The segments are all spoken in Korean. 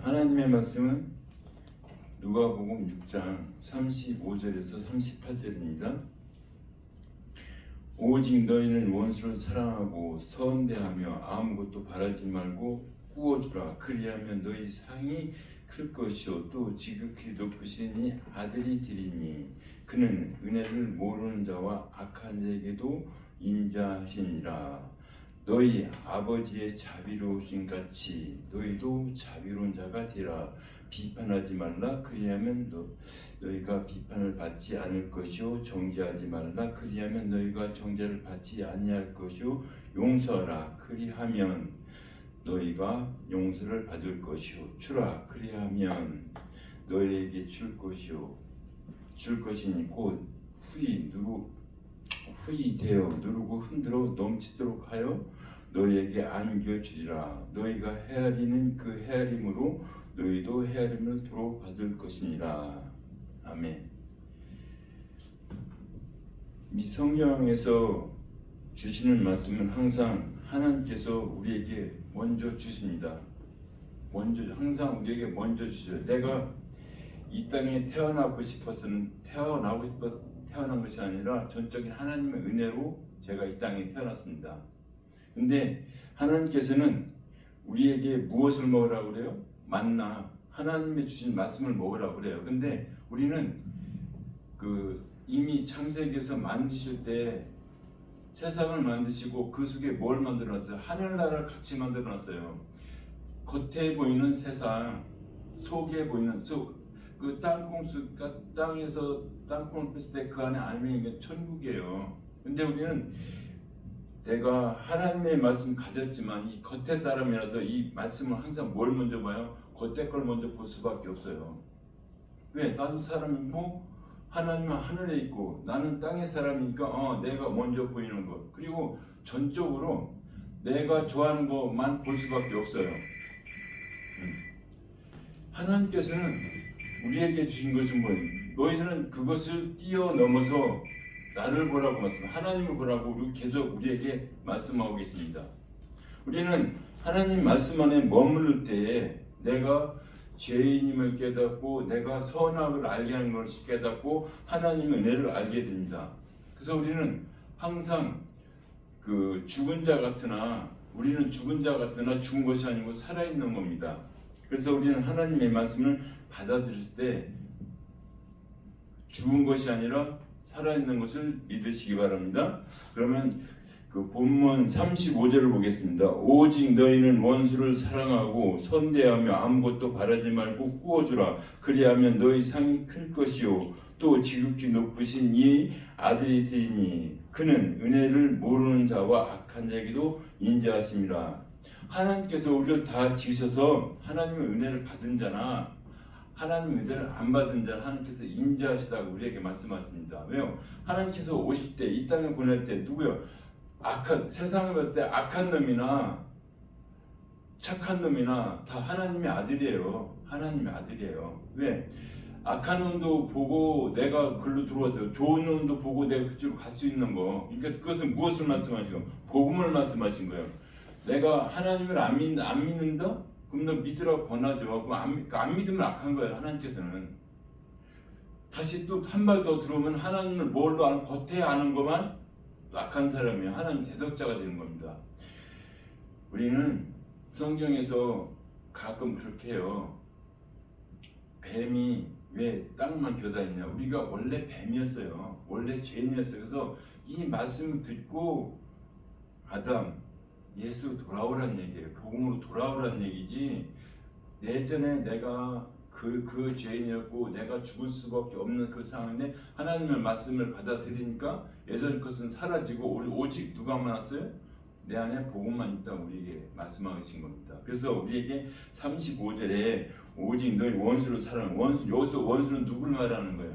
하나님의 말씀은 누가복음 6장 35절에서 38절입니다. 오직 너희는 원수를 사랑하고 선대하며 아무것도 바라지 말고 구워주라. 그리하면 너희 상이 클 것이요 또 지극히 높으신 이 아들이 되리니 그는 은혜를 모르는 자와 악한 자에게도 인자하시니라. 너희 아버지의 자비로우신 같이 너희도 자비로운 자가 되라. 비판하지 말라. 그리하면 너희가 비판을 받지 않을 것이요 정죄하지 말라. 그리하면 너희가 정죄를 받지 아니할 것이요 용서하라. 그리하면 너희가 용서를 받을 것이요 주라. 그리하면 너희에게 줄 것이니 곧 후히 되어 누르고 흔들어 넘치도록 하여 너희에게 안겨주리라. 너희가 헤아리는 그 헤아림으로 너희도 헤아림을 도로 받을 것이니라. 아멘. 이 성경에서 주시는 말씀은 항상 하나님께서 우리에게 먼저 주십니다. 항상 우리에게 먼저 주셔요. 내가 이 땅에 태어난 것이 태어난 것이 아니라 전적인 하나님의 은혜로 제가 이 땅에 태어났습니다. 근데 하나님께서는 우리에게 무엇을 먹으라고 그래요? 만나, 하나님의 주신 말씀을 먹으라고 그래요. 근데 우리는 이미 창세기에서 만드실 때 세상을 만드시고 그 속에 뭘 만들어놨어요? 하늘나라를 같이 만들어놨어요. 겉에 보이는 세상, 속에 보이는 그 땅에서 땅콩을 뺐을 때 그 안에 알맹이가 이게 천국이에요. 근데 우리는 내가 하나님의 말씀 가졌지만 이 겉에 사람이라서 이 말씀을 항상 뭘 먼저 봐요? 겉에 걸 먼저 볼 수밖에 없어요. 왜? 나도 사람이고 하나님은 하늘에 있고 나는 땅의 사람이니까 내가 먼저 보이는 것, 그리고 전적으로 내가 좋아하는 것만 볼 수밖에 없어요. 하나님께서는 우리에게 주신 것은 뭐예요? 너희들은 그것을 뛰어넘어서 나를 보라고 하나님을 보라고 계속 우리에게 말씀하고 계십니다. 우리는 하나님 말씀 안에 머무를 때에 내가 죄인임을 깨닫고 내가 선악을 알게 하는 것을 깨닫고 하나님의 은혜를 알게 됩니다. 그래서 우리는 항상 죽은 자 같으나 우리는 죽은 자 같으나 죽은 것이 아니고 살아있는 겁니다. 그래서 우리는 하나님의 말씀을 받아들일 때 죽은 것이 아니라 살아있는 것을 믿으시기 바랍니다. 그러면 본문 35절을 보겠습니다. 오직 너희는 원수를 사랑하고 선대하며 아무것도 바라지 말고 구워주라. 그리하면 너희 상이 클 것이요 또 지극히 높으신 이 아들이 되니 그는 은혜를 모르는 자와 악한 자에게도 인자하심이라. 하나님께서 우리를 다 지으셔서 하나님의 은혜를 받은 자나 하나님의 은혜를 안 받은 자는 하나님께서 인자하시다고 우리에게 말씀하십니다. 왜요? 하나님께서 오실 때 이 땅에 보낼 때 누구요? 세상을 봤을 때 악한 놈이나 착한 놈이나 다 하나님의 아들이에요. 하나님의 아들이에요. 왜? 악한 놈도 보고 내가 글로 들어왔어요. 좋은 놈도 보고 내가 그쪽으로 갈 수 있는 거. 그러니까 그것은 무엇을 말씀하시고? 복음을 말씀하신 거예요. 내가 하나님을 안 믿는다? 그럼 너 믿으라고 권하죠. 그럼 안 믿으면 악한 거예요. 하나님께서는. 다시 또 한 발 더 들어오면 하나님을 뭘로 아는, 겉에 아는 것만 악한 사람이에요. 하나님 대적자가 되는 겁니다. 우리는 성경에서 가끔 그렇게 해요. 뱀이 왜 땅만 겨다니냐? 우리가 원래 뱀이었어요. 원래 죄인이었어요. 그래서 이 말씀을 듣고 예수 돌아오란 얘기예요. 복음으로 돌아오란 얘기지. 예전에 내가 그 죄인이었고 내가 죽을 수밖에 없는 그 상황인데 하나님의 말씀을 받아들이니까 예전 것은 사라지고 우리 오직 누가 만났어요? 내 안에 복음만 있다고 우리에게 말씀하신 겁니다. 그래서 우리에게 35절에 오직 너희 원수를 사랑하는 여기서 원수는 누구를 말하는 거예요?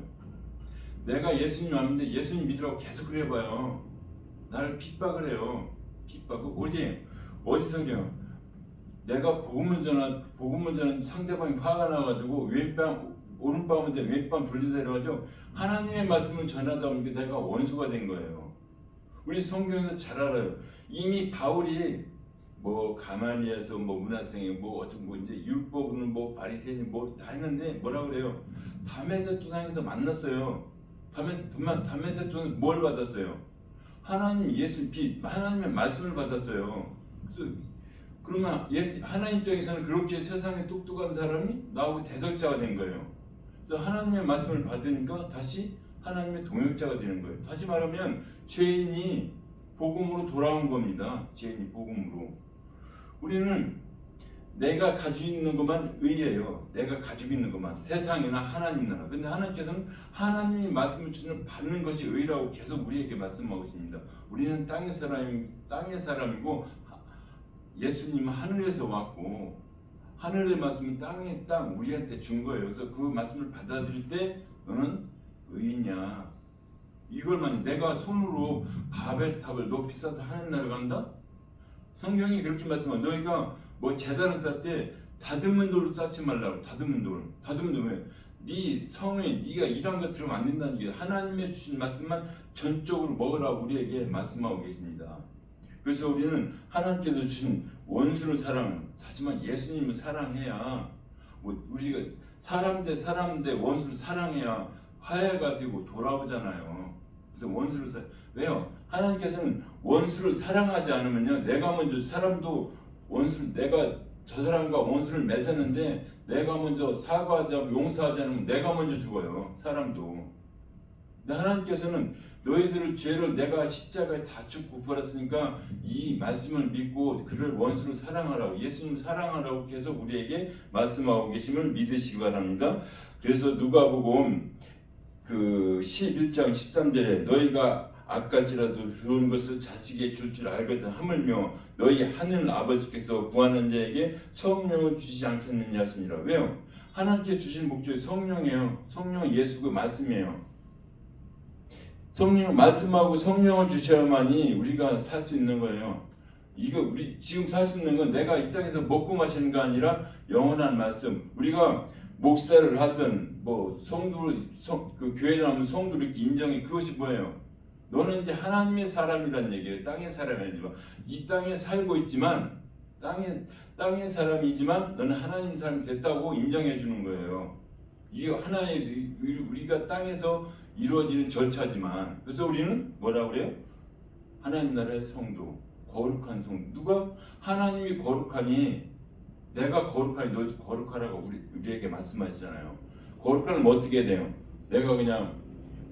내가 예수님 왔는데 예수님 믿으라고 계속 그래봐요. 나를 핍박을 해요. 어디 성경? 내가 복음을 전한 상대방이 화가 나가지고 오른밤인데 왼밤 돌려내려가지고 하나님의 말씀을 전하다 보니까 내가 원수가 된 거예요. 우리 성경에서 잘 알아요. 이미 바울이 뭐 가만히에서 뭐 문화생이 뭐 어떤 뭐 이제 율법은 뭐 바리새인이 뭐 다 했는데 뭐라 그래요? 다메섹 도상에서 만났어요. 다메섹 도상 뭘 받았어요? 하나님 예수 하나님의 말씀을 받았어요. 그래서 그러면 하나님 쪽에서는 그렇게 세상에 똑똑한 사람이 나오고 대적자가 된 거예요. 그래서 하나님의 말씀을 받으니까 다시 하나님의 동역자가 되는 거예요. 다시 말하면 죄인이 복음으로 돌아온 겁니다. 죄인이 복음으로. 우리는 내가 가지고 있는 것만 의예요. 내가 가지고 있는 것만 세상이나 하나님 나라. 근데 하나님께서는 하나님이 말씀을 받는 것이 의라고 계속 우리에게 말씀하고 있습니다. 우리는 땅의 사람이고 예수님은 하늘에서 왔고 하늘의 말씀이 땅의 땅 우리한테 준 거예요. 그래서 그 말씀을 받아들일 때 너는 의냐? 이걸만 내가 손으로 바벨탑을 높이 쌓아서 하나님 나라 간다? 성경이 그렇게 말씀합니다. 너희가 뭐 제단을 쌓을 때 다듬은 돌로 쌓지 말라고. 다듬은 돌 왜? 네 성에 네가 일한 거 들으면 안 된다는 게 하나님의 주신 말씀만 전적으로 먹으라고 우리에게 말씀하고 계십니다. 그래서 우리는 하나님께서 주신 원수를 하지만 예수님을 사랑해야 우리가 사람 대 원수를 사랑해야 화해가 되고 돌아오잖아요. 그래서 원수를 왜요? 하나님께서는 원수를 사랑하지 않으면요, 내가 먼저 사람도 내가 저 사람과 원수를 맺었는데 내가 먼저 사과하지 않고 용서하지 않으면 내가 먼저 죽어요. 사람도. 근데 하나님께서는 너희들의 죄를 내가 십자가에 다 죽고 부활했으니까 이 말씀을 믿고 그를 원수를 사랑하라고, 예수님 사랑하라고 계속 우리에게 말씀하고 계심을 믿으시기 바랍니다. 그래서 누가복음 그 11장 13절에 너희가 악갈지라도 좋은 것을 자식에게 줄 알거든 하물며 너희 하늘 아버지께서 구하는 자에게 성령을 주시지 않겠느냐 하시니라. 왜요? 하나님께 주신 목적이 성령이에요. 성령은 예수 그 말씀이에요. 성령 말씀하고 성령을 주셔야만이 우리가 살 수 있는 거예요. 이거 우리 지금 살 수 있는 건 내가 이 땅에서 먹고 마시는 거 아니라 영원한 말씀. 우리가 목사를 하든 뭐 그 교회 나오면 성도 이렇게 인정해. 그것이 뭐예요? 너는 이제 하나님의 사람이란 얘기예요. 땅의 사람이 아니지만 이 땅에 살고 있지만 땅의 사람이지만 너는 하나님 사람이 됐다고 인정해 주는 거예요. 이게 하나의 우리가 땅에서 이루어지는 절차지만, 그래서 우리는 뭐라 그래요? 하나님 나라의 성도, 거룩한 성도. 누가 하나님이 거룩하니 내가 거룩하니 너희도 거룩하라고 우리에게 말씀하시잖아요. 거룩하면 어떻게 돼요? 내가 그냥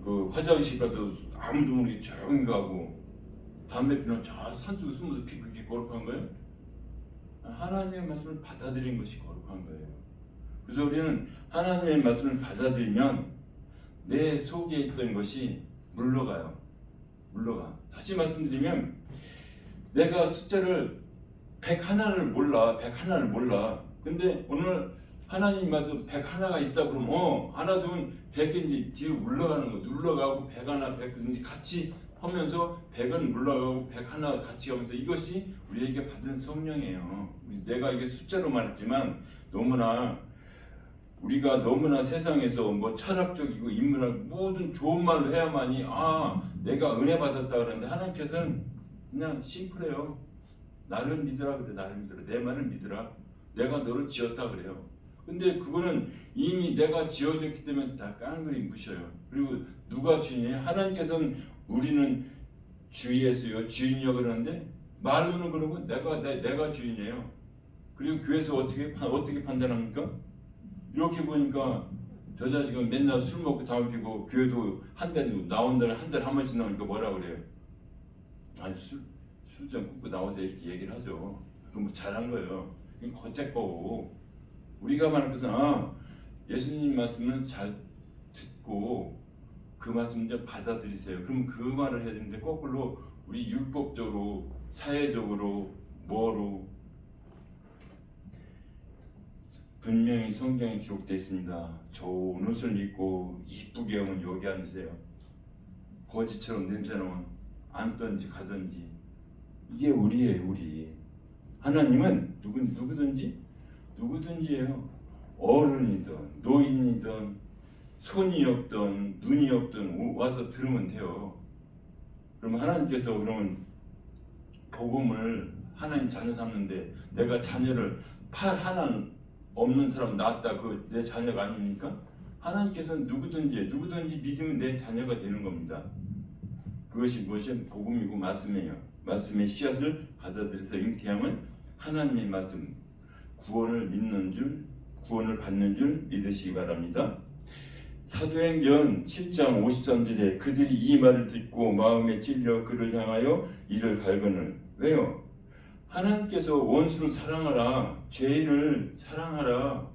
그 화장실 가도 아무도 모르게 조용히 가고 담배 피우면 저 산속에 숨어서 피고 그게 거룩한 거예요? 하나님의 말씀을 받아들인 것이 거룩한 거예요. 그래서 우리는 하나님의 말씀을 받아들이면 내 속에 있던 것이 물러가. 다시 말씀드리면 내가 숫자를 101를 몰라. 근데 오늘 하나님 말씀 101가 있다 그러면 하나 둘 100인지 뒤로 물러가는 거. 눌러가고 101, 100인지 같이 하면서 100은 물러가고 101 같이 하면서 이것이 우리에게 받은 성령이에요. 내가 이게 숫자로 말했지만 우리가 너무나 세상에서 뭐 철학적이고 인문학 모든 좋은 말로 해야만이 내가 은혜 받았다 그러는데 하나님께서는 그냥 심플해요. 나를 믿으라 그래. 내 말을 믿으라. 내가 너를 지었다 그래요. 근데 그거는 이미 내가 지어졌기 때문에 다 깡그리 무셔요. 그리고 누가 주인이에요? 하나님께서는 우리는 주 예수요 주인이요 그러는데 말로는 그러고 내가 주인이에요. 그리고 교회에서 어떻게 판단합니까? 이렇게 보니까 저 자식은 맨날 술 먹고 담배 피고 교회도 한 달에 한 달에 한 번씩 나오니까 뭐라 그래요? 아니 술 좀 끊고 나와서 이렇게 얘기를 하죠. 그건 뭐 잘한 거예요. 이건 겉에 거고 우리가 말하는 것은 예수님 말씀은 잘 듣고 그 말씀 좀 받아들이세요. 그럼 그 말을 해야 되는데 거꾸로 우리 율법적으로 사회적으로 뭐로 분명히 성경에 기록되어 있습니다. 좋은 옷을 입고 이쁘게 하면 여기 앉으세요. 거지처럼 냄새나면 앉든지 가든지. 이게 우리예요. 우리. 하나님은 누구든지예요. 어른이든 노인이든 손이 없든 눈이 없든 와서 들으면 돼요. 그럼 하나님께서 그러면 복음을 하나님 자녀 삼는데 내가 자녀를 팔 하나 없는 사람 낳았다 그 내 자녀가 아닙니까? 하나님께서는 누구든지 믿으면 내 자녀가 되는 겁니다. 그것이 무엇이 복음이고 말씀이에요. 말씀의 씨앗을 받아들여서 잉태함은 하나님의 말씀 구원을 믿는 줄 구원을 받는 줄 믿으시기 바랍니다. 사도행전 7장 53절에 그들이 이 말을 듣고 마음에 찔려 그를 향하여 이를 갈거늘 왜요? 하나님께서 원수를 사랑하라 죄인을 사랑하라.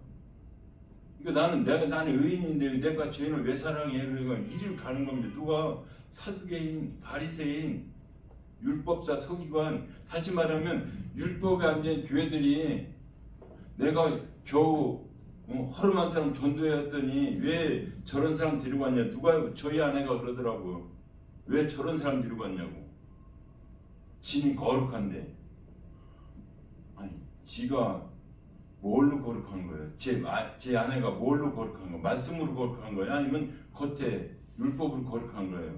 그러니까 나는 의인인데 내가 죄인을 왜 사랑해? 그러니까 이를 가는 겁니다. 누가 사두개인 바리새인 율법사 서기관 다시 말하면 율법에 앉은 교회들이 내가 겨우 허름한 사람 전도했더니 왜 저런 사람 데리고 왔냐 누가 저희 아내가 그러더라고요. 왜 저런 사람 데리고 왔냐고. 지는 거룩한데 아니 지가 뭘로 거룩한 거예요? 제 아내가 뭘로 거룩한 거예요? 말씀으로 거룩한 거예요? 아니면 겉에 율법으로 거룩한 거예요?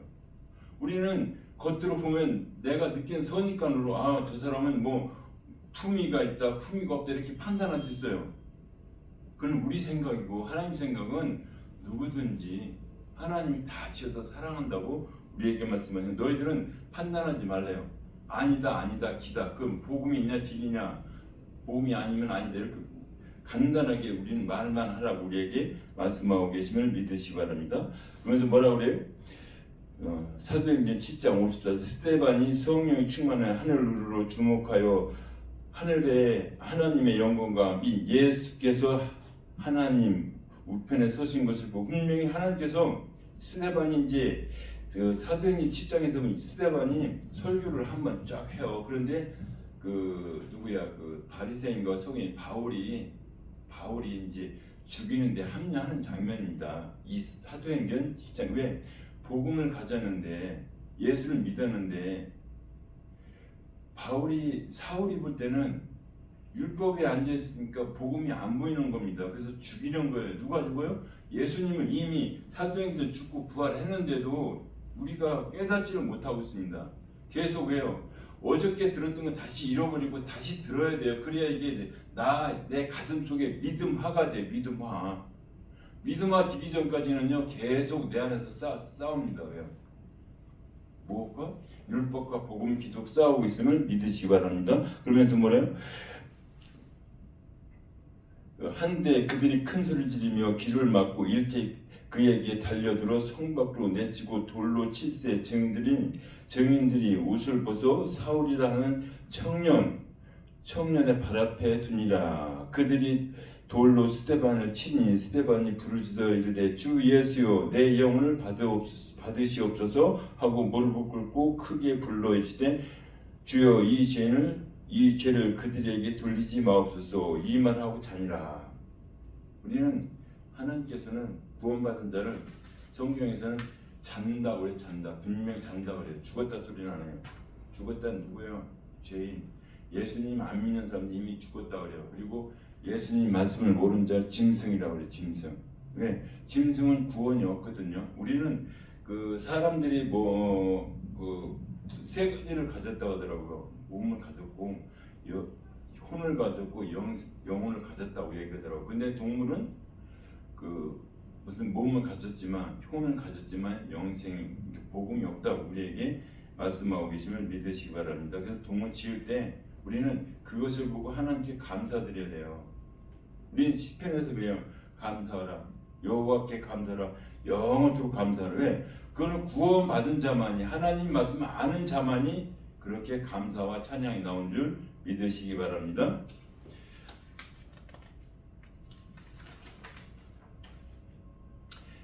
우리는 겉으로 보면 내가 느낀 선입관으로 아 저 사람은 뭐 품위가 있다 품위가 없다 이렇게 판단할 수 있어요. 그건 우리 생각이고 하나님 생각은 누구든지 하나님이 다 지어서 사랑한다고 우리에게 말씀하시는 너희들은 판단하지 말래요. 아니다 기다 그럼 복음이 있냐 진이냐 복음이 아니면 아니다 이렇게 간단하게 우리는 말만 하라고 우리에게 말씀하고 계심을 믿으시기 바랍니다. 그러면서 뭐라고 그래요? 사도행전 7장 54절 스데반이 성령이 충만한 하늘으로 주목하여 하늘에 하나님의 영광과 및 예수께서 하나님 우편에 서신 것을 보고 분명히 하나님께서 스데반이 이제 그 사도행전 7장에서 보면 스데반이 설교를 한번 쫙 해요. 그런데 그 누구야 그 바리새인과 성인 바울이 이제 죽이는데 합류하는 장면입니다. 이 사도행전 7장 왜 복음을 가졌는데 예수를 믿었는데 사울이 볼 때는 율법에 앉아 있으니까 복음이 안 보이는 겁니다. 그래서 죽이는 거예요. 누가 죽어요? 예수님은 이미 사도행전 죽고 부활했는데도 우리가 깨닫지를 못하고 있습니다. 계속 왜요? 어저께 들었던 거 다시 잃어버리고 다시 들어야 돼요. 그래야 이게 내 가슴 속에 믿음화가 돼. 믿음화 되기 전까지는요 계속 내 안에서 싸웁니다. 왜요? 무엇과? 율법과 복음 계속 싸우고 있음을 믿으시기 바랍니다. 그러면서 뭐래요? 한데 그들이 큰 소리를 지르며 귀를 막고 일제 그에게 달려들어 성 밖으로 내치고 돌로 칠세 증인들이 옷을 벗어 사울이라 하는 청년의 발 앞에 두니라. 그들이 돌로 스데반을 치니 스데반이 부르짖어 이르되 주 예수여 내 영혼을 받으시옵소서 하고 무릎을 꿇고 크게 불러 이르시되 주여 이 죄를 그들에게 돌리지 마옵소서 이 말하고 자니라. 우리는 하나님께서는 구원받은 자를 성경에서는 잔다고 그래요. 분명히 잔다고 그래요. 죽었다 소리는 안 해요. 죽었다는 누구예요? 죄인. 예수님 안 믿는 사람은 이미 죽었다 그래요. 그리고 예수님 말씀을 모르는 자 짐승이라고 그래요. 짐승. 왜? 짐승은 구원이 없거든요. 우리는 그 사람들이 세 가지를 가졌다고 하더라고요. 몸을 가졌고 혼을 가졌고 영혼을 가졌다고 얘기하더라고요. 근데 동물은 무슨 몸을 가졌지만 혼을 가졌지만 영생 복음이 없다고 우리에게 말씀하고 계심을 믿으시기 바랍니다. 그래서 동물 지을 때 우리는 그것을 보고 하나님께 감사드려야 돼요. 우리는 시편에서 그래요. 감사하라. 여호와께 감사하라. 영원토록 감사하라. 왜? 그거는 구원받은 자만이 하나님 말씀을 아는 자만이 그렇게 감사와 찬양이 나온 줄 믿으시기 바랍니다.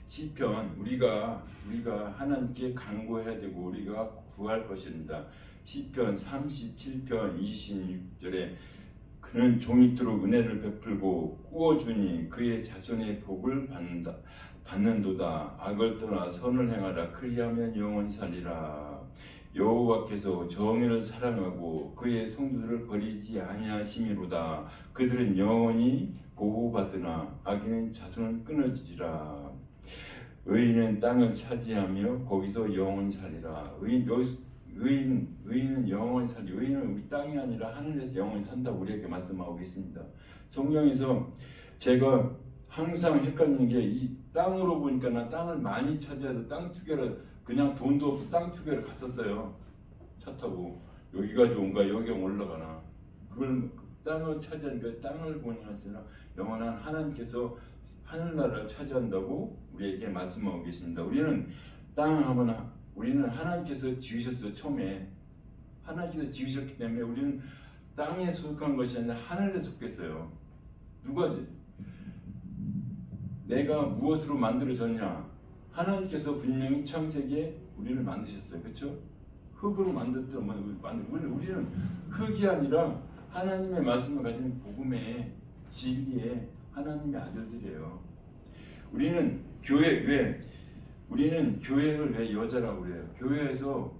시편 우리가 하나님께 간구해야 되고 우리가 구할 것입니다. 시편 37편 26절에 그는 종이토록 은혜를 베풀고 꾸어주니 그의 자손의 복을 받는도다. 악을 떠나 선을 행하라. 그리하면 영원히 살리라. 여호와께서 정의를 사랑하고 그의 성도들을 버리지 아니하심이로다. 그들은 영원히 보호받으나 악인은 자손은 끊어지리라. 의인은 땅을 차지하며 거기서 영원히 살리라. 의인 여기 의인은 영원히 살리. 의인은 우리 땅이 아니라 하늘에서 영원히 산다고 우리에게 말씀하고 계십니다. 성경에서 제가 항상 헷갈리는 게 이 땅으로 보니까 나 땅을 많이 차지해서 땅 투기를 그냥 돈도 없고 땅 투기를 갔었어요. 차 타고 여기가 좋은가 여기가 올라가나 그걸 땅을 차지하니까 땅을 보니까 영원한 하나님께서 하늘나라를 차지한다고 우리에게 말씀하고 계십니다. 우리는 땅 하면 우리는 하나님께서 지으셨어요. 처음에 하나님께서 지으셨기 때문에 우리는 땅에 속한 것이 아니라 하늘에 속했어요. 누가 내가 무엇으로 만들어졌냐? 하나님께서 분명히 창세기에 우리를 만드셨어요. 그렇죠? 흙으로 만들었던 우리는 흙이 아니라 하나님의 말씀을 가진 복음의 진리의 하나님의 아들들이에요. 우리는 교회를 왜 여자라고 그래요? 교회에서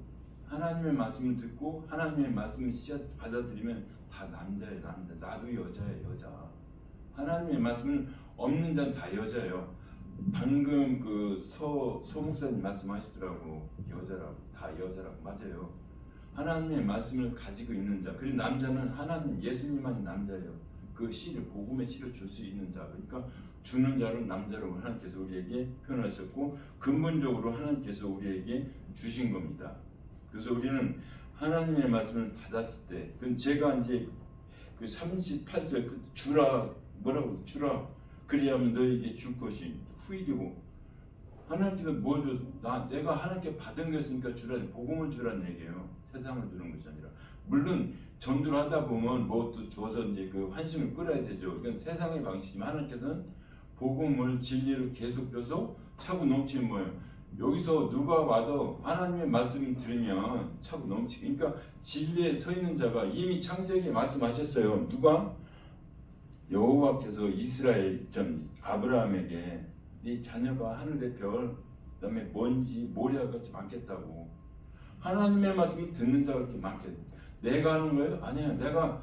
하나님의 말씀을 듣고 하나님의 말씀을 씨앗 받아들이면 다 남자예요. 남자. 나도 여자예요. 여자. 하나님의 말씀을 없는 자는 다 여자예요. 방금 그 서 목사님 말씀하시더라고. 여자라고. 다 여자라고. 맞아요. 하나님의 말씀을 가지고 있는 자. 그리고 남자는 하나님 예수님만이 남자예요. 그 씨를 복음의 씨를 줄 수 있는 자. 그러니까 주는 자를 남자라고 하나님께서 우리에게 표현하셨고 근본적으로 하나님께서 우리에게 주신 겁니다. 그래서 우리는 하나님의 말씀을 받았을 때, 그 제가 이제 그 38절 그 주라 뭐라고 주라 그리하면 너에게 줄 것이 후일이고 하나님께서 뭐 줘? 내가 하나님께 받은 것이니까 주라는 복음을 주라는 얘기예요. 세상을 주는 것이 아니라 물론 전도를 하다 보면 뭐 또 줘서 이제 그 환심을 끌어야 되죠. 그러니까 세상의 방식이지만 하나님께서는 복음을 진리를 계속 줘서 차고 넘치는 거예요. 여기서 누가 와도 하나님의 말씀을 들으면 차고 넘치게. 그러니까 진리에 서 있는 자가 이미 창세기에 말씀하셨어요. 누가? 여호와께서 이스라엘 아브라함에게 네 자녀가 하늘의 별, 그다음에 먼지, 모래와 같이 많겠다고. 하나님의 말씀을 듣는 자가 그렇게 많겠다. 내가 하는 거예요? 아니야. 내가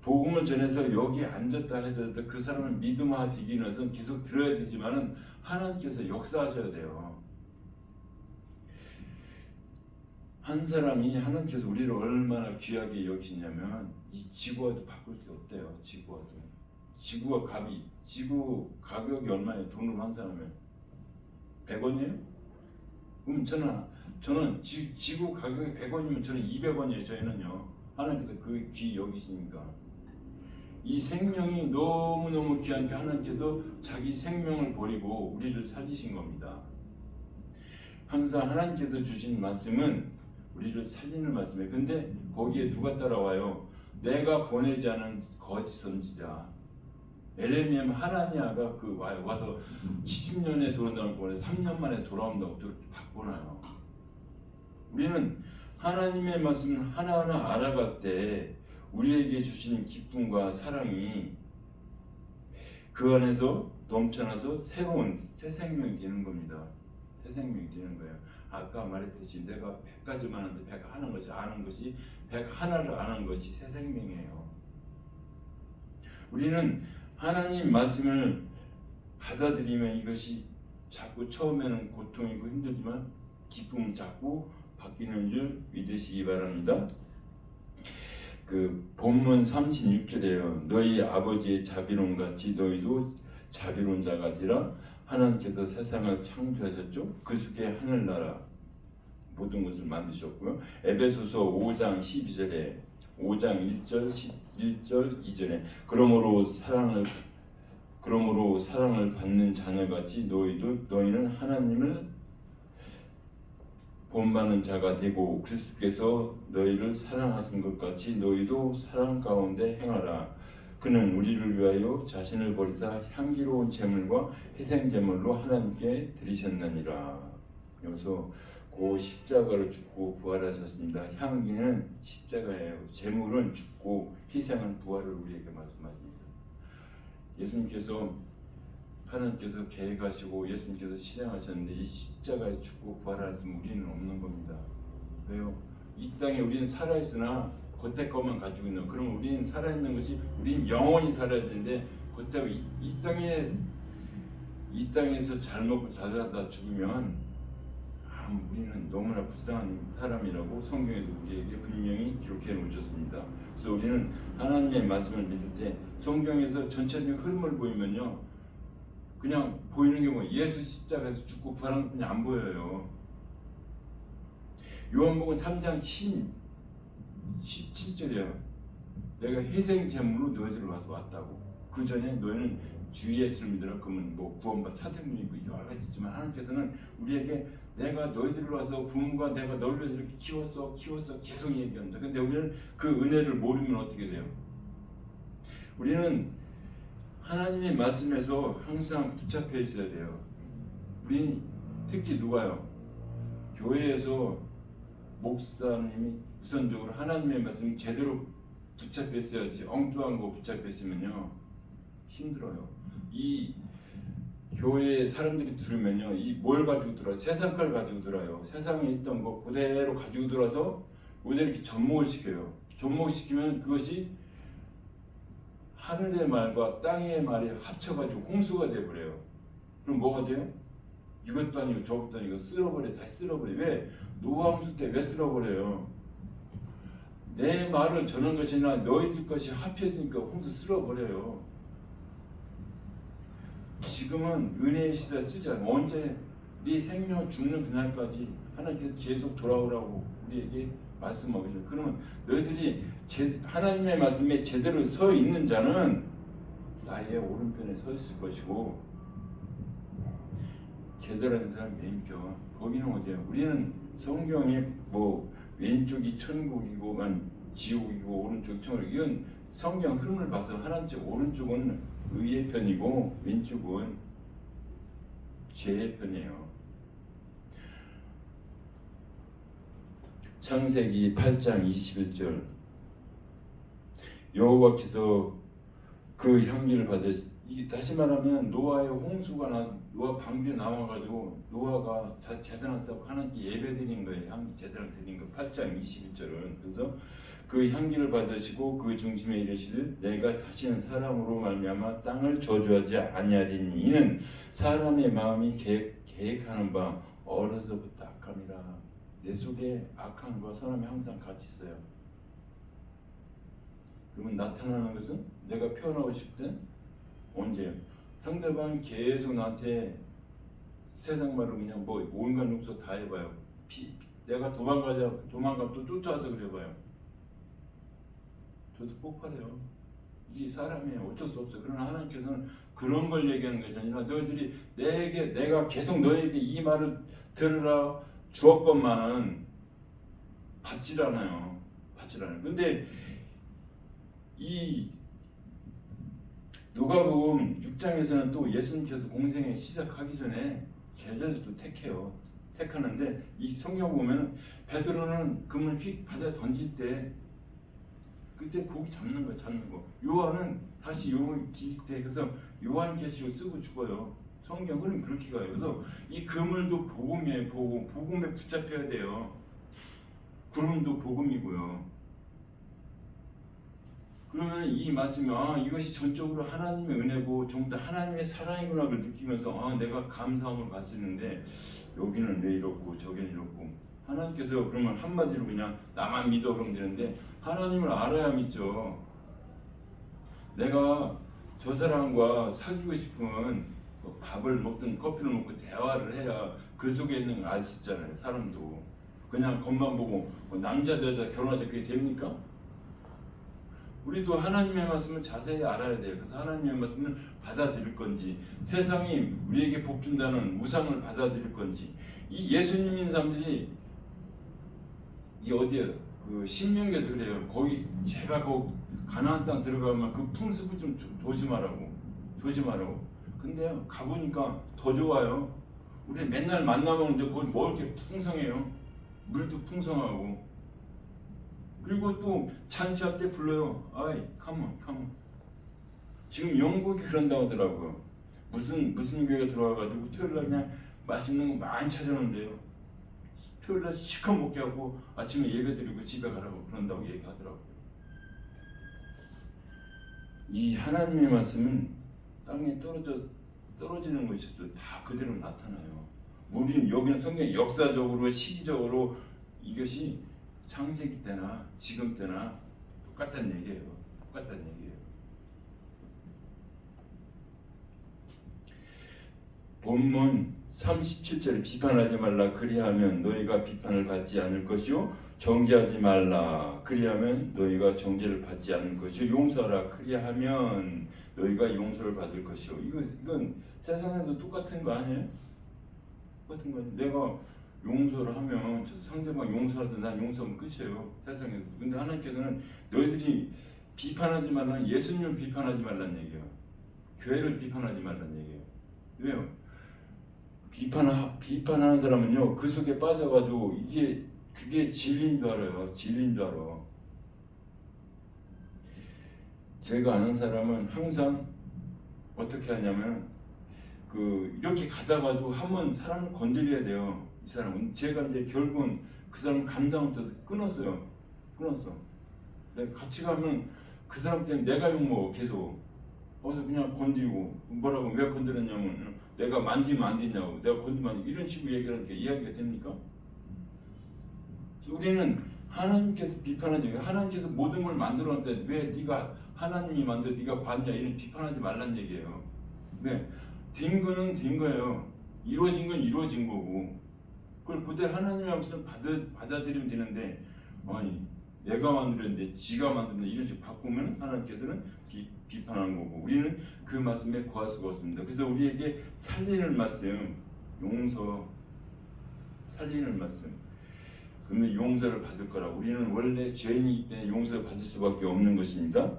복음을 전해서 여기에 앉았다 해도 그 사람을 믿음화되기 위해서는 계속 들어야 되지만은 하나님께서 역사하셔야 돼요. 한 사람이 하나님께서 우리를 얼마나 귀하게 여기시냐면 이 지구와도 바꿀 수 없대요. 지구 가격이 얼마예요? 돈으로 환산하면 100원이에요? 그럼 저는 지구 가격이 100원이면 저는 200원이에요. 저희는요. 하나님께서 그 귀 여기시니까 이 생명이 너무너무 귀하니까 하나님께서 자기 생명을 버리고 우리를 살리신 겁니다. 항상 하나님께서 주신 말씀은 우리를 살리는 말씀이에요. 근데 거기에 누가 따라와요? 내가 보내지 않은 거짓 선지자 에레미야 하나니아가 와서 70년에 돌아온다고 보내 3년 만에 돌아온다고 그렇게 바꿔놔요. 우리는 하나님의 말씀을 하나하나 알아갈 때 우리에게 주신 기쁨과 사랑이 그 안에서 넘쳐나서 새로운 새 생명이 되는 겁니다. 새 생명이 되는 거예요. 아까 말했듯이 내가 100가지만 하는데 100 하는 것이 아는 것이 100 하나를 아는 것이 새 생명이에요. 우리는 하나님 말씀을 받아들이면 이것이 자꾸 처음에는 고통이고 힘들지만 기쁨은 자꾸 바뀌는 줄 믿으시기 바랍니다. 그 본문 36절에요. 너희 아버지의 자비로움 같이 너희도 자비로운 자가 되라. 하나님께서 세상을 창조하셨죠. 그 속에 하늘나라 모든 것을 만드셨고요. 에베소서 5장 12절에 5장 1절 1절 2절에 그러므로 사랑을 받는 자녀같이 너희는 하나님을 본받는 자가 되고 그리스도께서 너희를 사랑하신 것 같이 너희도 사랑 가운데 행하라. 그는 우리를 위하여 자신을 버리사 향기로운 제물과 희생 제물로 하나님께 드리셨느니라. 여기서 그 십자가를 죽고 부활하셨습니다. 향기는 십자가예요. 제물은 죽고 희생은 부활을 우리에게 말씀하십니다. 하나님께서 계획하시고 예수님께서 실행하셨는데 이 십자가에 죽고 부활하셨으면 우리는 없는 겁니다. 왜요? 이 땅에 우리는 살아있으나 겉에 것만 가지고 있는. 그럼 우리는 살아있는 것이 우리는 영원히 살아야 되는데 겉에 이 땅에서 잘 먹고 잘 살다 죽으면 우리는 너무나 불쌍한 사람이라고 성경에도 우리에게 분명히 기록해 놓으셨습니다. 그래서 우리는 하나님의 말씀을 믿을 때 성경에서 전체적인 흐름을 보이면요, 그냥 보이는 게 뭐 예수 십자가에서 죽고 부활한 것 그냥 안 보여요. 요한복음 3장 17절이에요. 내가 희생 제물로 너희들을 와서 왔다고. 그 전에 너희는 주 예수를 믿으라 그러면 뭐 구원받 사도행전이 있고 여러 가지 있지만 하나님께서는 우리에게 내가 너희들을 와서 부모가 내가 너를 위해서 이렇게 키웠어 계속 얘기합니다. 근데 우리는 그 은혜를 모르면 어떻게 돼요? 우리는 하나님의 말씀에서 항상 붙잡혀 있어야 돼요. 우리 특히 누가요? 교회에서 목사님이 우선적으로 하나님의 말씀 제대로 붙잡혀 있어야지. 엉뚱한 거 붙잡혀 있으면요 힘들어요. 이 교회 사람들이 들으면요, 이 뭘 가지고 들어요? 세상 걸 가지고 들어요. 세상에 있던 거 그대로 가지고 들어서 그대로 이렇게 접목을 시켜요. 접목시키면 그것이 하늘의 말과 땅의 말이 합쳐가지고 홍수가 돼버려요. 그럼 뭐가 돼요? 이것도 아니고 저것도 아니고 쓸어버려. 다시 쓸어버려. 왜? 노아 홍수 때 왜 쓸어버려요? 내 말을 전한 것이나 너희들 것이 합쳐지니까 홍수 쓸어버려요. 지금은 은혜의 시대에 쓰지 않아요. 언제 네 생명 죽는 그날까지 하나님께서 계속 돌아오라고 우리에게 말씀하고 있는. 그러면 너희들이 하나님의 말씀에 제대로 서 있는 자는 나의 오른편에 서 있을 것이고, 제대로 하는 사람 왼편. 거기는 어디야? 우리는 성경에 뭐 왼쪽이 천국이고만 지옥이고 오른쪽이 천국, 이건 성경 흐름을 봐서 하나님 오른쪽은 의의 편이고 왼쪽은 죄의 편이에요. 창세기 8장 21절 여호와께서 그 향기를 받으시, 이게 다시 말하면 노아의 홍수가 나서 노아 방주에 나와가지고 노아가 제단을 쌓고 하나님께 예배드린 거예요. 향기 제단을 드린 거. 8장 21절은 그래서 그 향기를 받으시고 그 중심에 이르시되 내가 다시는 사람으로 말미암아 땅을 저주하지 아니하리니 이는 사람의 마음이 계획하는 바 어려서부터 악함이라. 내 속에 악함과 선함이 항상 같이 있어요. 그러면 나타나는 것은 내가 표현하고 싶을 때 언제? 상대방이 계속 나한테 세상 말로 그냥 뭐 온갖 욕설 다 해봐요. 내가 도망가면 또 쫓아와서 그래봐요. 저도 폭발해요. 이게 사람이에요. 어쩔 수 없어요. 그러나 하나님께서는 그런 걸 얘기하는 것이 아니라 너희들이 내가 계속 너희에게 이 말을 들으라 주었건만은 받질 않아요. 근데 이 누가복음 6장에서는 또 예수님께서 공생에 시작하기 전에 제자들도 택하는데 이 성경 보면은 베드로는 금을 휙 받아 던질 때 그때 고기 잡는 거. 요한은 다시 요한 기대 그래서 요한계시록 쓰고 죽어요. 성경 흐름 그렇게 가요. 그래서 이 그물도 복음이에요. 복음에 붙잡혀야 돼요. 구름도 복음이고요. 그러면 이 말씀이 이것이 전적으로 하나님의 은혜고 전부 다 하나님의 사랑이구나를 느끼면서 내가 감사함을 갈 수 있는데 여기는 왜 이렇고 저기는 이렇고 하나님께서 그러면 한마디로 그냥 나만 믿어 그러면 되는데 하나님을 알아야 믿죠. 내가 저 사람과 사귀고 싶으면 밥을 먹든 커피를 먹고 대화를 해야 그 속에 있는 걸 알 수 있잖아요. 사람도 그냥 겉만 보고 남자 여자 결혼하자 그게 됩니까? 우리도 하나님의 말씀을 자세히 알아야 돼요. 그래서 하나님의 말씀을 받아들일 건지 세상이 우리에게 복 준다는 우상을 받아들일 건지. 이 예수님인 사람들이 이 어디에 그 신명기에서 그래요. 거기 제가 그 가나안 땅 들어가면 그 풍습을 좀 조심하라고. 근데 가보니까 더 좋아요. 우리 맨날 만나보는데 거기 뭐 이렇게 풍성해요. 물도 풍성하고. 그리고 또 잔치할 때 불러요. 아이, 컴온. 지금 영국이 그런다고 하더라고요. 무슨 교회가 들어와가지고 토요일날 그냥 맛있는 거 많이 차려놓는데요. 토요일날 시커 먹게 하고 아침에 예배드리고 집에 가라고 그런다고 얘기하더라고요. 이 하나님의 말씀은 땅에 떨어지는 것이 다 그대로 나타나요. 우린 여기는 성경 역사적으로 시기적으로 이것이 창세기 때나 지금 때나 똑같다는 얘기예요. 똑같다는 얘기예요. 본문 37절에 비판하지 말라 그리하면 너희가 비판을 받지 않을 것이요 정죄하지 말라 그리하면 너희가 정죄를 받지 않을 것이요 용서하라 그리하면 너희가 용서를 받을 것이요. 이건 세상에서 똑같은 거 아니에요? 똑같은 거 아니에요? 내가 용서를 하면 상대방 용서하든 난 용서하면 끝이에요. 세상에서. 근데 하나님께서는 너희들이 비판하지 말라는, 예수님을 비판하지 말라는 얘기예요. 교회를 비판하지 말라는 얘기예요. 왜요? 비판하는 사람은요 그 속에 빠져가지고 그게 진리인 줄 알아요. 진리인 줄 알아. 제가 아는 사람은 항상 어떻게 하냐면 이렇게 가다가도 한번 사람을 건드려야 돼요. 이 사람은 제가 이제 결국은 그 사람 감당 못해서 끊었어요. 내가 같이 가면 그 사람 때문에 내가 욕먹어 계속. 그래서 그냥 건드리고 뭐라고 왜 건드렸냐면 내가 만지면 안 되냐고 내가 건드리면 안 돼. 이런 식으로 얘기하니까 이야기가 됩니까? 우리는 하나님께서 비판하지, 하나님께서 모든 걸 만들었는데 왜 네가 하나님이 만들어 네가 봤냐 이런 비판하지 말란 얘기예요. 네, 된 거는 된 거예요. 이루어진 건 이루어진 거고 그걸 그대로 하나님의 말씀을 받아들이면 되는데 아니 내가 만들었는데 지가 만들었는데 이런 식으로 바꾸면 하나님께서는 비판하는 거고 우리는 그 말씀에 구할 수가 없습니다. 그래서 우리에게 살리는 말씀, 용서, 살리는 말씀. 그러면 용서를 받을 거라. 우리는 원래 죄인이기 때문에 용서를 받을 수밖에 없는 것입니다.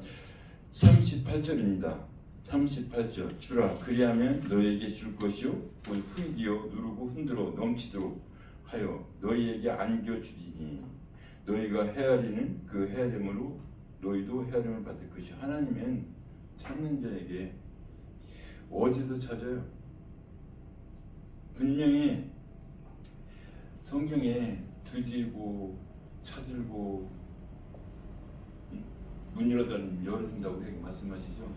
38절입니다. 38절 주라 그리하면 너에게 줄 것이요 곧 후이디어 누르고 흔들어 넘치도록 하여 너희에게 안겨주리니 너희가 헤아리는 그 헤아림으로 너희도 헤아림을 받을 것이. 하나님은 찾는 자에게 어디서 찾아요? 분명히 성경에 두드리고 찾으고 문 열어준다고 그렇게 말씀하시죠.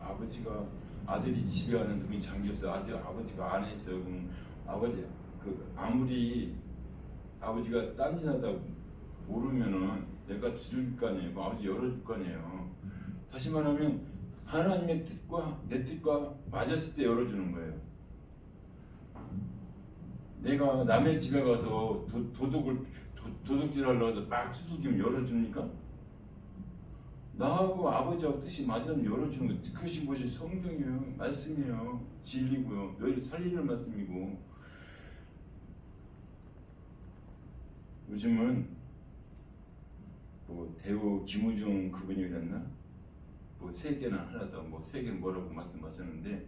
아버지가 아들이 집에 가는데 문이 잠겼어요. 아버지가 안에 있어요. 그럼 아버지 아무리 아버지가 딴짓하다 모르면은 내가 두드릴 거 아니에요. 그럼 아버지 열어줄 거 아니에요. 다시 말하면 하나님의 뜻과 내 뜻과 맞았을 때 열어주는 거예요. 내가 남의 집에 가서 도둑질 하려고 해서 막 두들기면 열어줍니까? 나하고 아버지하고 뜻이 맞으면 열어주는 거. 그것이 무엇이 성경이에요. 말씀이에요. 진리고요. 너희를 살리는 말씀이고. 요즘은 대우 김우중 그분이 그랬나? 세계는 하나다. 세계는 뭐라고 말씀하셨는데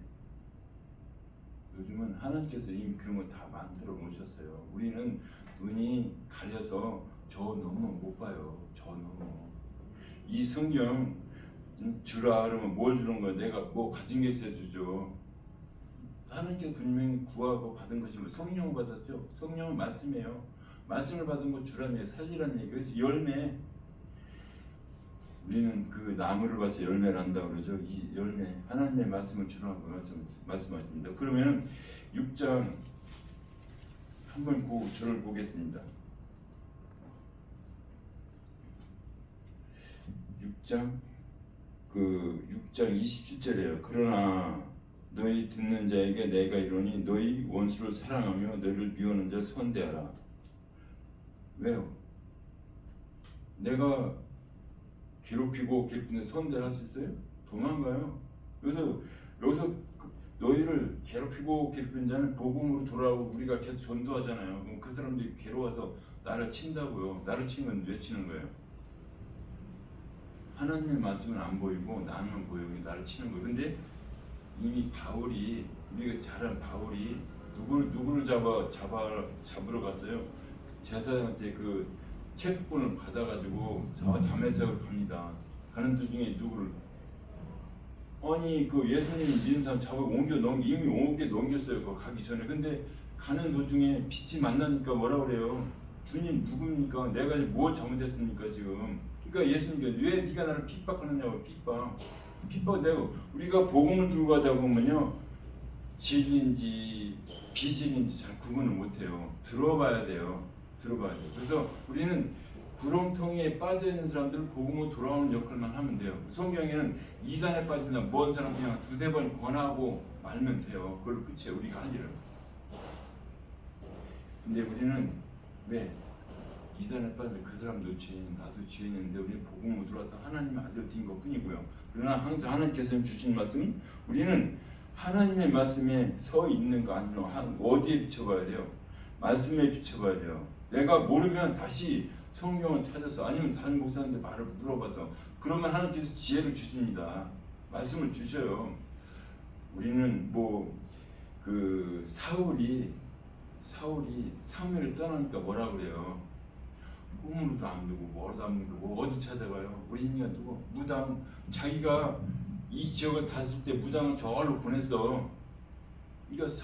요즘은 하나님께서 이미 그런 거 다 만들어 놓으셨어요. 우리는 눈이 가려서 저 넘어 못 봐요. 저 넘어. 이 성경 주라 그러면 뭘 주는 거야? 내가 가진 게 있어야 주죠. 하나님께서 분명히 구하고 받은 것이 성령을 받았죠. 성령은 말씀이에요. 말씀을 받은 거 주라는 얘기, 살리라는 얘기. 그래서 열매. 우리는 그 나무를 봐서 열매를 한다고 그러죠. 이 열매, 하나님의 말씀을 주라고 말씀하십니다. 그러면 6장 한번 저를 보겠습니다. 6장 27절이에요. 그러나 너희 듣는 자에게 내가 이르노니 너희 원수를 사랑하며 너희를 미워하는 자를 선대하라. 왜요? 내가 괴롭히고 괴롭히는 선대를 할 수 있어요? 도망가요. 여기서 너희를 괴롭히고 괴롭히는 자는 복음으로 돌아오고 우리가 계속 전도하잖아요. 그럼 그 사람들이 괴로워서 나를 친다고요. 나를 치는 건 왜 치는 거예요? 하나님의 말씀은 안 보이고 나만 보이고 나를 치는 거예요. 근데 이미 바울이, 우리가 잘 아는 바울이 누구를 잡으러 갔어요? 제사장한테 체포권을 받아가지고 다메섹으로 갑니다. 가는 도중에 누구를? 아니 예수님 믿는 사람 잡아 이미 넘겼어요. 가기 전에. 근데 가는 도중에 빛이 만나니까 뭐라 그래요? 주님 누굽니까? 내가 뭘 잘못했습니까 지금? 그러니까 예수님께서 왜 네가 나를 핍박하느냐고. 핍박 내가 우리가 복음을 들고 가다 보면요 진리인지 비진리인지 잘 구분을 못해요. 들어봐야 돼요. 들어봐야 돼요. 그래서 우리는 구렁텅이에 빠져 있는 사람들을 복음으로 돌아오는 역할만 하면 돼요. 성경에는 이단에 빠진다 먼 사람 그냥 두세 번 권하고 말면 돼요. 그걸 끝이에요. 우리가 할 일은. 근데 우리는 왜 이단에 빠진 그 사람도 죄인, 나도 죄인인데 우리는 복음으로 들어와서 하나님의 아들 된 것뿐이고요. 그러나 항상 하나님께서 주신 말씀은 우리는 하나님의 말씀에 서 있는 거 아니면 어디에 비춰봐야 돼요? 말씀에 비춰봐야 돼요. 내가 모르면 다시 성경을 찾아서 아니면 다른 목사님들 말을 물어봐서 그러면 하나님께서 지혜를 주십니다. 말씀을 주셔요. 우리는 그 사울이 사무엘을 떠나니까 뭐라 그래요? 꿈으로도 안 되고 뭐로도 안 되고 어디 찾아가요? 우리 인간 누구? 무당 자기가 이 지역을 다스릴 때 무당을 저걸로 보냈어. 그러니까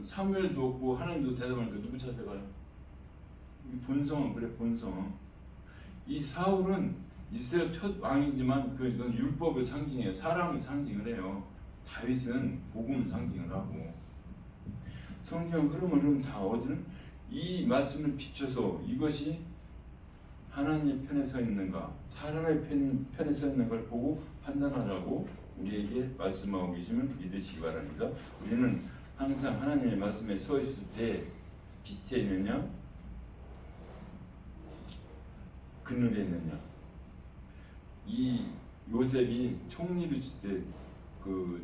사무엘도 없고 하나님도 대답하니까 누구 찾아가요? 이 본성은 그래 본성. 이 사울은 이스라엘 첫 왕이지만 그건 율법의 상징이에요. 사람의 상징을 해요. 다윗은 복음을 상징을 하고. 성경 흐름은 다 어디는 이 말씀을 비춰서 이것이 하나님의 편에 서 있는가 사람의 편에 서 있는 걸 보고 판단하라고 우리에게 말씀하고 계시면 믿으시기 바랍니다. 우리는 항상 하나님의 말씀에 서 있을 때 빛에 있느냐 그늘에 있느냐. 이 요셉이 총리를 칠 때 그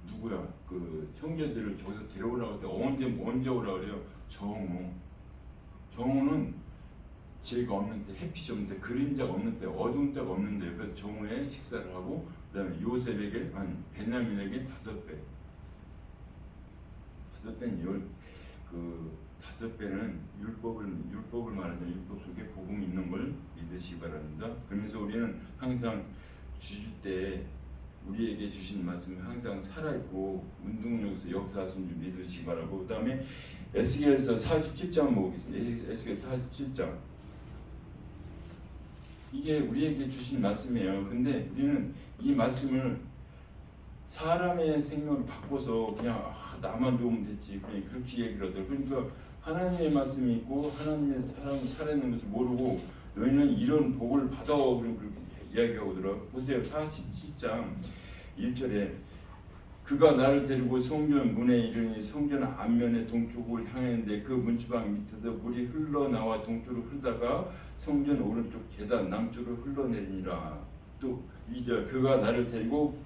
누구야 그 형제들을 저기서 데려오라고 할 때 언제 오라 그래요? 정오는 죄가 없는 때 햇빛이 없는 때 그림자가 없는 때 어두운 때가 없는 데 그래서 정오에 식사를 하고 그다음에 요셉에게 베냐민에게 5배 5배는 율법을 말하자면 율법 속에 복음이 있는 걸 믿으시기 바랍니다. 그러면서 우리는 항상 주실 때 우리에게 주신 말씀이 항상 살아있고 운동력에서 역사하신 줄 믿으시기 바라고 그 다음에 에스겔서 47장 보겠습니다. 에스겔 47장 이게 우리에게 주신 말씀이에요. 근데 우리는 이 말씀을 사람의 생명을 바꿔서 그냥 나만 좋으면 됐지 그냥 그렇게 얘기를 하더라고요. 그러니까 하나님의 말씀이 있고 하나님의 사람이 살아있는 것을 모르고 너희는 이런 복을 받아 그렇게 이야기하고 들어. 보세요. 47장 1절에 그가 나를 데리고 성전 문에 이르니 성전 앞면에 동쪽을 향했는데 그 문지방 밑에서 물이 흘러나와 동쪽으로 흐르다가 성전 오른쪽 계단 남쪽으로 흘러내리니라. 또 2절 그가 나를 데리고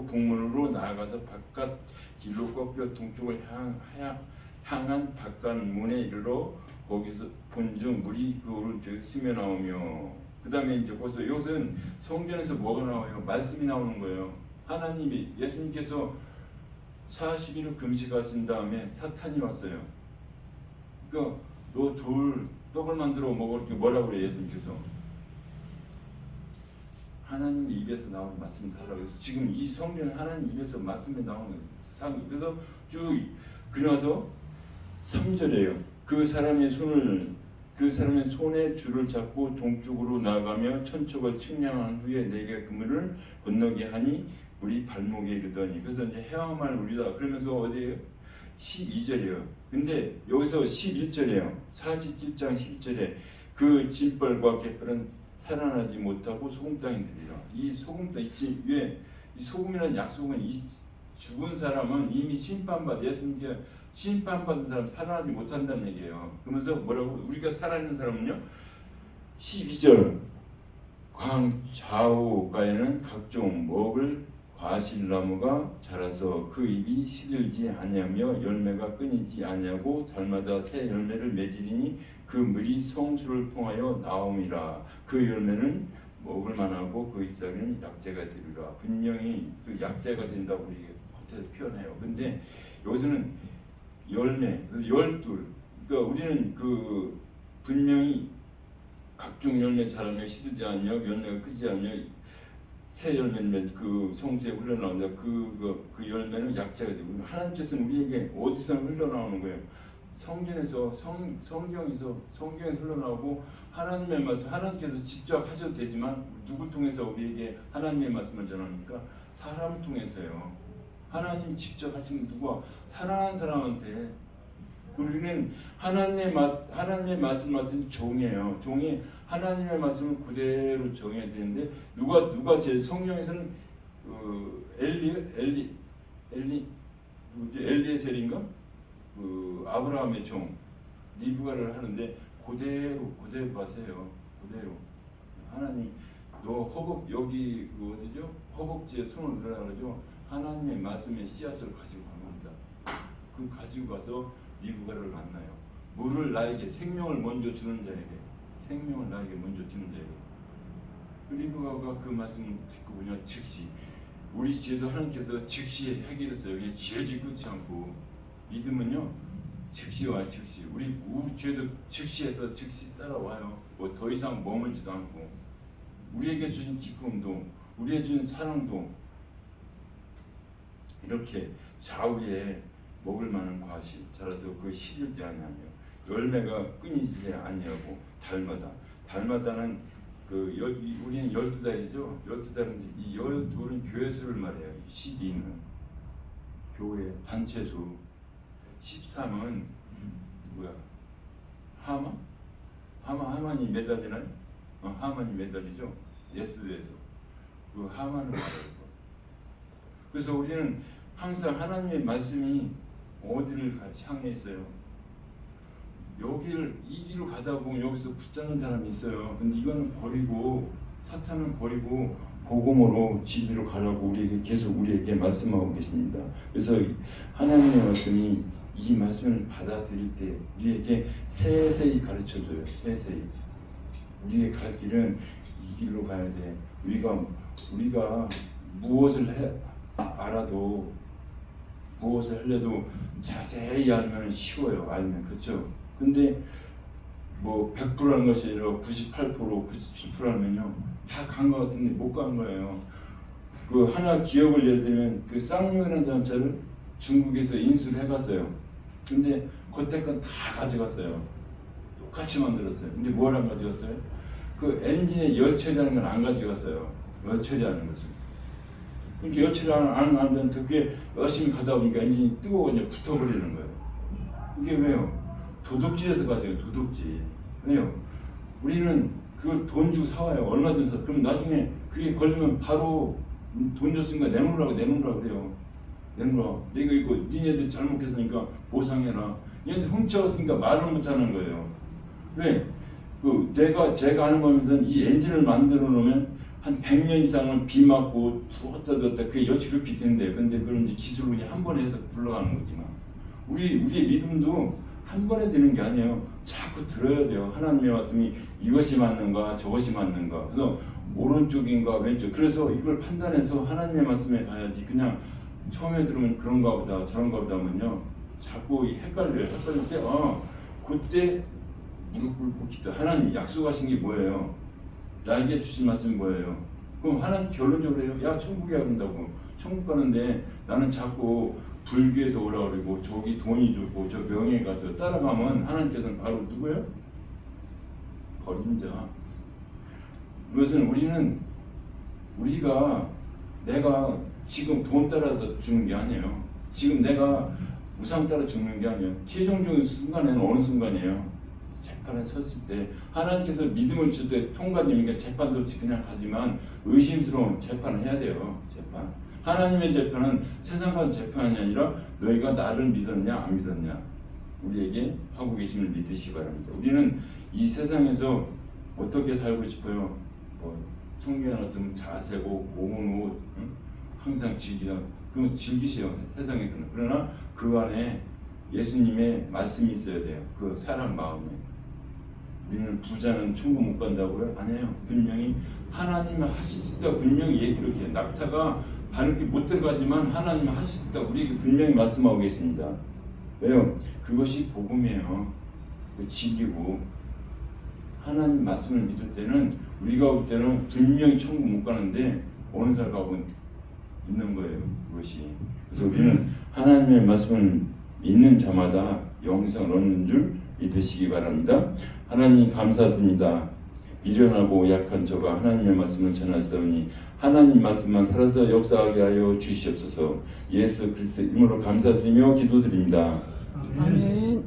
북문으로 나아가서 바깥 길로 꺾여 동쪽을 향한 바깥 문에 이르러 거기서 본즉 물이 그 오른쪽에 스며 나오며 그 다음에 이제 벌써 이것은 성전에서 뭐가 나와요? 말씀이 나오는 거예요. 하나님이 예수님께서 40일을 금식하신 다음에 사탄이 왔어요. 그러니까 너 떡을 만들어 먹을 게 뭐라고 그래 예수님께서? 하나님 입에서 나오는 말씀 살라고 해서 지금 이 성경은 하나님 입에서 말씀이 나오는 상. 그래서 쭉 그러나서 3절에요. 그 사람의 손에 줄을 잡고 동쪽으로 나아가며 천척을 측량한 후에 내게 그물을 건너게 하니 물이 발목에 이르더니 그래서 이제 헤엄할 물이다. 그러면서 어디에요? 12절이에요. 근데 여기서 11절이에요. 47장 11절에 그 짐벌과 갯벌은 살아나지 못하고 소금 땅이 되리라. 이 소금 땅 왜 이 소금이라는 약속은 이 죽은 사람은 이미 예수님께 심판받은 사람 살아나지 못한다는 얘기예요. 그러면서 뭐라고? 우리가 살아있는 사람은요 12절 광 좌우가에는 각종 먹을 과실나무가 자라서 그 잎이 시들지 아니하며 열매가 끊이지 아니하고 달마다 새 열매를 맺으리니 그 물이 성수를 통하여 나옴이라. 그 열매는 먹을 만하고 그 잎사귀는 약재가 되리라. 분명히 그 약재가 된다고 우리 겉에서 표현해요. 근데 여기서는 열매, 열둘. 그러니까 우리는 그 분명히 각종 열매 자라며 시들지 않으며 열매가 크지 않으며 새 열매는 그 성수에 흘러나온다. 그 열매는 약재가 되고 하나님께서는 우리에게 어디서 흘러나오는 거예요? 성경에서 성경에 흘러나오고 하나님의 말씀 하나님께서 직접 하셔도 되지만 누구 통해서 우리에게 하나님의 말씀을 전합니까? 사람 통해서요. 하나님이 직접 하신 누가 사랑하는 사람한테. 우리는 하나님의 말씀 맡은 종이에요. 종이 하나님의 말씀을 그대로 정해야 되는데 누가 제 성경에서는 엘리에셀인가? 아브라함의 종 리브가를 하는데 그대로 가세요. 그대로 하나님 너 여기 어디죠? 허벅지에 손을 넣으라 그러죠. 하나님의 말씀의 씨앗을 가지고 가는 겁니다. 그 가지고 가서 리브가를 만나요. 물을 나에게 생명을 먼저 주는 자에게 생명을 나에게 먼저 주는 자에게 그 리브가가 그 말씀을 듣고 그냥 즉시 우리 죄도 하나님께서 즉시 해결했어요. 그냥 지어지고 있지 않고 믿음은요 즉시 와요. 즉시 우리 죄도 즉시해서 즉시 따라와요. 뭐 더 이상 머물지도 않고 우리에게 주신 기쁨도 우리에게 준 사랑도 이렇게 좌우에 먹을 만한 과실 자라서 그 시들지 아니하며 열매가 끊이지 아니하고 달마다는 우리는 12달이죠. 12달인데 이 12은 교회 수를 말해요. 12는 교회 단체 수, 13은 뭐야? 하만이 매달리나요? 하만이 매달리죠. 예스드에서 그 하만을 말해요. 그래서 우리는 항상 하나님의 말씀이 어디를 향해 있어요? 이 길로 가다 보면 여기서 붙잡는 사람이 있어요. 근데 이거는 버리고 사탄은 버리고 복음으로 진리로 가라고 우리에게 말씀하고 계십니다. 그래서 하나님의 말씀이 이 말씀을 받아들일 때 우리에게 세세히 가르쳐줘요. 세세히 우리의 갈 길은 이 길로 가야 돼. 우리가 무엇을 알아도 무엇을 하려도 자세히 알면 쉬워요. 알면 그렇죠. 근데 뭐 100%라는 것이 아니라 98%, 97% 알면요 다 간 것 같은데 못 간 거예요. 그 하나 기억을 예를 들면 그 쌍용이라는 자동차를 중국에서 인수를 해갔어요. 근데 그때껏 다 가져갔어요. 똑같이 만들었어요. 근데 뭘 안 가져갔어요? 그 엔진의 열 처리하는 건 안 가져갔어요. 열 처리하는 것을. 그러니까 열 처리 안 하면 그게 열심히 가다 보니까 엔진이 뜨거워 이제 붙어버리는 거예요. 이게 왜요? 도둑질에서 가져요. 도둑질. 왜요? 우리는 그걸 돈 주고 사와요. 얼마 주고 사. 그럼 나중에 그게 걸리면 바로 돈 줬으니까 내놓으라고 그래요. 내놓으라. 내가 이거 니네들 잘못했으니까 보상해라. 얘네들 훔쳐갔으니까 말을 못하는 거예요. 왜? 제가 하는 거면서 이 엔진을 만들어 놓으면 한 100년 이상은 비 맞고 두었다 그게 여치를 비텐대요. 근데 그런 이제 기술로 그냥 한 번에 해서 굴러가는 거지만 우리의 믿음도 한 번에 되는 게 아니에요. 자꾸 들어야 돼요. 하나님의 말씀이 이것이 맞는가 저것이 맞는가. 그래서 오른쪽인가 왼쪽. 그래서 이걸 판단해서 하나님의 말씀에 가야지. 그냥 처음에 들으면 그런가 보다 저런가 보다 하면요 자꾸 헷갈릴 때 그때 무릎 꿇고 기도. 하나님 약속하신 게 뭐예요? 나에게 주신 말씀이 뭐예요? 그럼 하나님 결론적으로 해요. 야 천국에 간다고. 천국 가는데 나는 자꾸 불교에서 오라 그러고 저기 돈이 좋고 저 명예가 저 따라가면 하나님께서는 바로 누구예요? 버림자. 그것은 내가 지금 돈 따라서 죽는 게 아니에요. 지금 내가 우상 따라 죽는 게 아니에요. 최종적인 순간에는 어느 순간이에요? 재판에 섰을 때 하나님께서 믿음을 줄 때 통과되니까 재판도 없이 그냥 가지만 의심스러운 재판을 해야 돼요. 재판. 하나님의 재판은 세상과 재판이 아니라 너희가 나를 믿었냐 안 믿었냐 우리에게 하고 계심을 믿으시기 바랍니다. 우리는 이 세상에서 어떻게 살고 싶어요? 성경이나 좀 자세고 고운 옷 항상 즐기다 그건 즐기세요. 세상에서는. 그러나 그 안에 예수님의 말씀이 있어야 돼요. 그 사람 마음에. 우리는 부자는 천국 못 간다고요? 아니에요. 분명히 하나님이 하실 수 있다 분명히 얘기를 해요. 낙타가 바르게 못 들어가지만 하나님이 하실 수 있다 우리에게 분명히 말씀하고 계십니다. 왜요? 그것이 복음이에요. 그 진리고 하나님 말씀을 믿을 때는 우리가 볼 때는 분명히 천국 못 가는데 어느 날 가고 있는 거예요. 그것이. 그래서 우리는 하나님의 말씀을 믿는 자마다 영생을 얻는 줄 믿으시기 바랍니다. 하나님 감사드립니다. 미련하고 약한 저가 하나님의 말씀을 전하사오니 하나님 말씀만 살아서 역사하게 하여 주시옵소서. 예수 그리스도 이름으로 감사드리며 기도드립니다. 아멘.